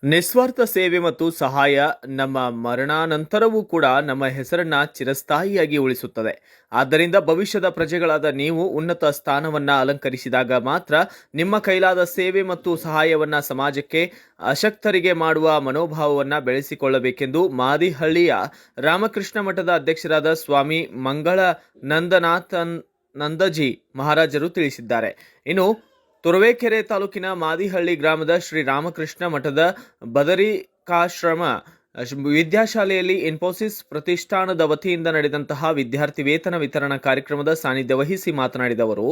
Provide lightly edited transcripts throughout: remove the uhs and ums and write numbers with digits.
ನಿಸ್ವಾರ್ಥ ಸೇವೆ ಮತ್ತು ಸಹಾಯ ನಮ್ಮ ಮರಣಾನಂತರವೂ ಕೂಡ ನಮ್ಮ ಹೆಸರನ್ನ ಚಿರಸ್ಥಾಯಿಯಾಗಿ ಉಳಿಸುತ್ತದೆ. ಆದ್ದರಿಂದ ಭವಿಷ್ಯದ ಪ್ರಜೆಗಳಾದ ನೀವು ಉನ್ನತ ಸ್ಥಾನವನ್ನ ಅಲಂಕರಿಸಿದಾಗ ಮಾತ್ರ ನಿಮ್ಮ ಕೈಲಾದ ಸೇವೆ ಮತ್ತು ಸಹಾಯವನ್ನ ಸಮಾಜಕ್ಕೆ ಅಶಕ್ತರಿಗೆ ಮಾಡುವ ಮನೋಭಾವವನ್ನ ಬೆಳೆಸಿಕೊಳ್ಳಬೇಕೆಂದು ಮಾದಿಹಳ್ಳಿಯ ರಾಮಕೃಷ್ಣ ಮಠದ ಅಧ್ಯಕ್ಷರಾದ ಸ್ವಾಮಿ ಮಂಗಳ ನಂದಜಿ ಮಹಾರಾಜರು ತಿಳಿಸಿದ್ದಾರೆ. ಇನ್ನು ತುರುವೇಕೆರೆ ತಾಲೂಕಿನ ಮಾದಿಹಳ್ಳಿ ಗ್ರಾಮದ ಶ್ರೀ ರಾಮಕೃಷ್ಣ ಮಠದ ಬದರಿಕಾಶ್ರಮ ವಿದ್ಯಾಶಾಲೆಯಲ್ಲಿ ಇನ್ಫೋಸಿಸ್ ಪ್ರತಿಷ್ಠಾನದ ವತಿಯಿಂದ ನಡೆದಂತಹ ವಿದ್ಯಾರ್ಥಿ ವೇತನ ವಿತರಣಾ ಕಾರ್ಯಕ್ರಮದ ಸಾನ್ನಿಧ್ಯ ವಹಿಸಿ ಮಾತನಾಡಿದ ಅವರು,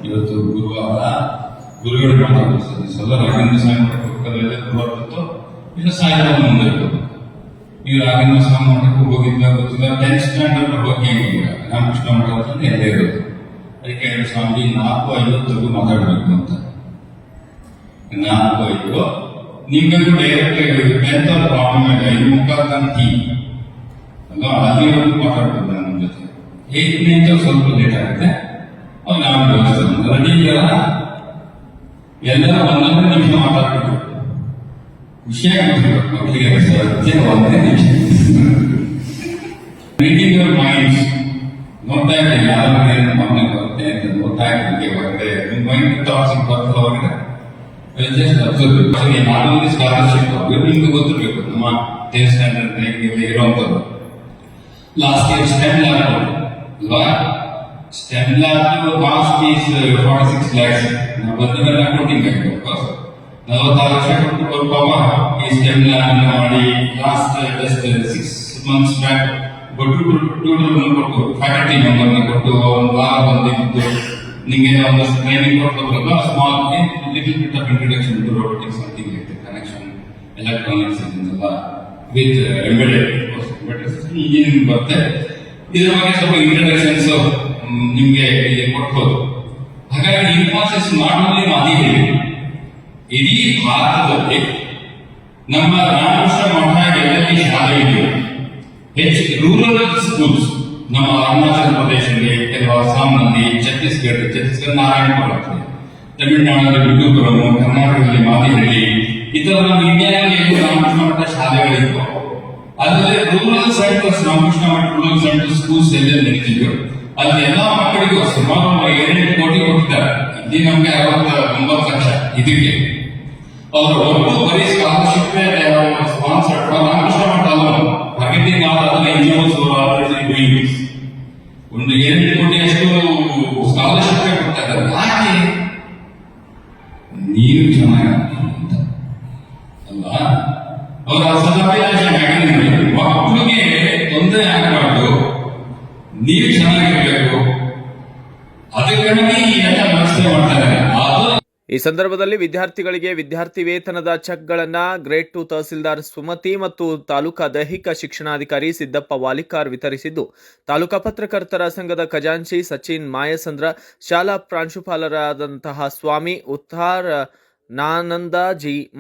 ಇವತ್ತು ಗುರುವಾರ ಗುರುಗಳು ಮಾತಾಡ್ತಾರೆ. ಸಲ ರಾಘವೇಂದ್ರ ಸ್ವಾಮಿ ಪಕ್ಕದಲ್ಲೇ ಗುರುವಾರ ಬಂತು, ಇಲ್ಲ ಸಾಯಂಕಾಲ ಮುಂದೆ ನೀವು ರಾಘವೇಂದ್ರ ಸ್ವಾಮಿ ಮಠಕ್ಕೆ ಹೋಗಿದ್ದ ಗೊತ್ತಿಲ್ಲ. 10th ಸ್ಟ್ಯಾಂಡರ್ಡ್ ಹೋಗಿ ರಾಮಕೃಷ್ಣ ಮಠ ಅಂತ ಎಲ್ಲೇ ಇರೋದು. ಅದಕ್ಕೆ ಹೇಳಿ ಸ್ವಾಮಿ 4:50 ಮಾತಾಡಬೇಕು ಅಂತ. 4:05 ನಿಮ್ಗೂ ಡೈರೆಕ್ಟ್ 10th ಪ್ರಾಬ್ಲಮ್ ಇಲ್ಲ, ಇದು ಮುಖಾಂತಿ ಅಲ್ಲ, ಅಲ್ಲಿವರೆಗೂ ಮಾತಾಡ್ಬೋದು ನನ್ನ ಜೊತೆ. 8ನೇ ಅಂತ ಸ್ವಲ್ಪ ಲೇಟ್ ಆಗುತ್ತೆ. ಅವ್ರು ನಾವು ರೆಡಿ ಇದೆಯಲ್ಲ, ಎಲ್ಲರೂ ಒಂದೊಂದು ನಿಮಿಷ ಮಾತಾಡ್ಬೇಕು. ವಿಷಯ ಮಕ್ಕಳಿಗೆ 1 ನಿಮಿಷ ರೀಡಿಂಗ್ ಯುವರ್ ಮೈಂಡ್ಸ್. ನೋಡ್ತಾ ಇರ್ತೀವಿ ಯಾರು ಮಗನಿಗೆ ಬರುತ್ತೆ ಅಂತ ನೋಡ್ತಾ ಇರ್ತೀವಿ. ಹೊರಗಡೆ ನಿಮ್ಮ ಮೈಂಡ್ ಥಾಟ್ಸ್ ಬರ್ತದೆ ಹೊರಗಡೆ. Just observe. ನಾರ್ಮಲಿ ಸ್ಕಾಲರ್ಶಿಪ್ ನಿಮ್ಗೆ ಗೊತ್ತಿರಬೇಕು. ನಮ್ಮ 10th ಸ್ಟ್ಯಾಂಡರ್ಡ್ ಟೈಮ್ಗೆ ಇರೋಂಥದ್ದು ಲಾಸ್ಟ್ ಇಯರ್ ಸ್ಟೆಮ್ ಲ್ಯಾಬ್ ಅಲ್ವಾ? Stem lab cost is 46 lakhs. ನಾವು ಬಂದಿಗೆಲ್ಲ ಕೊಟ್ಟಿದ್ದೇವೆ. 46 ಲಕ್ಷ ಕೊಟ್ಟು ಪಾಪ ಈ ಸ್ಟೆಮ್ ಲ್ಯಾಬ್ ಮಾಡಿ ಲಾಸ್ಟ್ ಜಸ್ಟ್ 6 months ಬ್ಯಾಕ್ ಕೊಟ್ಟು ಫ್ಯಾಕಲ್ಟಿ ಮೆಂಬರ್ನ ಕೊಟ್ಟು ಒಂದು ವಾರ ಬಂದಿದ್ದು ನಿಮಗೆ ಒಂದಷ್ಟು ಟ್ರೈನಿಂಗ್ ಕೊಡ್ತಾರಲ್ಲ, small little bit of introduction to robotics, something like connection electronics ಇದೆಲ್ಲ ವಿತ್ ಎಂಬೆಡೆಡ್ ಇಂಜಿನಿಯರಿಂಗ್ ಬರುತ್ತೆ. ಇದ್ರ ಬಗ್ಗೆ ಸ್ವಲ್ಪ ಇಂಟ್ರೊಡಕ್ಷನ್ಸ್ ನಿಮ್ಗೆ ಇಲ್ಲಿ ಕೊಡ್ಬೋದು. ಹಾಗಾಗಿ ಇನ್ಫೋಸಿಸ್ ಮಾಡಲಿ ಮಾದಿಹಳ್ಳಿ ಇಡೀ ಭಾರತದಲ್ಲಿ ನಮ್ಮ ರಾಮಕೃಷ್ಣ ಮಠ ಎಲ್ಲೆಲ್ಲಿ ಶಾಲೆ ಇದೆಯೋ ಹೆಚ್ಚು ರೂರಲ್ ಸ್ಕೂಲ್ಸ್ ನಮ್ಮ ಅರುಣಾಚಲ ಪ್ರದೇಶದಲ್ಲಿ, ಕೆಲವು ಅಸ್ಸಾಂನಲ್ಲಿ, ಛತ್ತೀಸ್ಗಢ ನಾರಾಯಣಪುರ, ತಮಿಳುನಾಡಿನಲ್ಲಿ ವಿಡುಪುರಂ, ಕರ್ನಾಟಕದಲ್ಲಿ ಮಾದಿಹಳ್ಳಿ, ಈ ತರ ನಮ್ಮ ಇಂಡಿಯಾದಲ್ಲಿ ರಾಮಕೃಷ್ಣ ಮಠ ಶಾಲೆಗಳಿತ್ತು. ಅದರಲ್ಲಿ rural centres, Ramakrishna Math rural centre schools ಎಲ್ಲೆಲ್ಲಿ ನಡೀತಿದ್ರು ಅಲ್ಲಿ ಎಲ್ಲಾ ಮಕ್ಕಳಿಗೂ ಸುಮಾರು 7 ಕೋಟಿ ಕೊಟ್ಟಿದ್ದಾರೆ. ಇಲ್ಲಿ ನಮ್ಗೆ 69 ಲಕ್ಷ ಇದಕ್ಕೆ. ಅವರು ಒಟ್ಟು ಬರೀ scholarship sponsored Ramakrishna Math marketing ಆದ ಎನ್ಜಿಒಸ್ ಒಂದು 7 ಕೋಟಿ ಅಷ್ಟು ಸ್ಕಾಲರ್ಶಿಪ್ ಕೊಡ್ತಾ ಇದ್ದಾರೆ. ಯಾಕೆ? ನೀವು ಚೆನ್ನಾಗಿ ಅಲ್ವಾ? ಅವರ ಸದಾಭಿಲಾಷ ಮಕ್ಕಳಿಗೆ ತೊಂದರೆ ಆಗಬಾರ್ದು, ನೀವು ಚೆನ್ನಾಗಿರ್ಬೇಕು, ಅದಕ್ಕಾಗಿ ಎಲ್ಲ ವ್ಯವಸ್ಥೆ ಮಾಡ್ತಾರೆ. ಈ ಸಂದರ್ಭದಲ್ಲಿ ವಿದ್ಯಾರ್ಥಿಗಳಿಗೆ ವಿದ್ಯಾರ್ಥಿ ವೇತನದ ಚೆಕ್ಗಳನ್ನ ಗ್ರೇಡ್ 2 ತಹಸೀಲ್ದಾರ್ ಸುಮತಿ ಮತ್ತು ತಾಲೂಕಾ ದೈಹಿಕ ಶಿಕ್ಷಣಾಧಿಕಾರಿ ಸಿದ್ದಪ್ಪ ವಾಲಿಕಾರ್ ವಿತರಿಸಿದ್ದು, ತಾಲೂಕಾ ಪತ್ರಕರ್ತರ ಸಂಘದ ಖಜಾಂಚಿ ಸಚಿನ್ ಮಾಯಸಂದ್ರ, ಶಾಲಾ ಪ್ರಾಂಶುಪಾಲರಾದಂತಹ ಸ್ವಾಮಿ ಉತ್ತಾರನಾನಂದಜಿ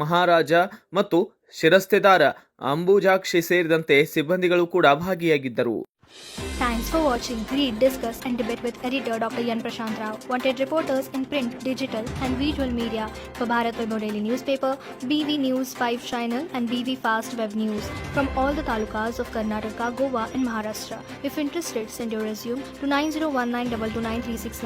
ಮಹಾರಾಜ ಮತ್ತು ಶಿರಸ್ತೆದಾರ ಅಂಬುಜಾಕ್ಷಿ ಸೇರಿದಂತೆ ಸಿಬ್ಬಂದಿಗಳು ಕೂಡ ಭಾಗಿಯಾಗಿದ್ದರು. Thanks for watching. Read, discuss and debate with editor Dr. Yan Prashant Rao. Wanted reporters in print, digital and visual media for Bharat Vaibhav Daily Newspaper, BV News 5 Channel and BV Fast Web News from all the talukas of Karnataka, Goa and Maharashtra. If interested, send your resume to 9019229369.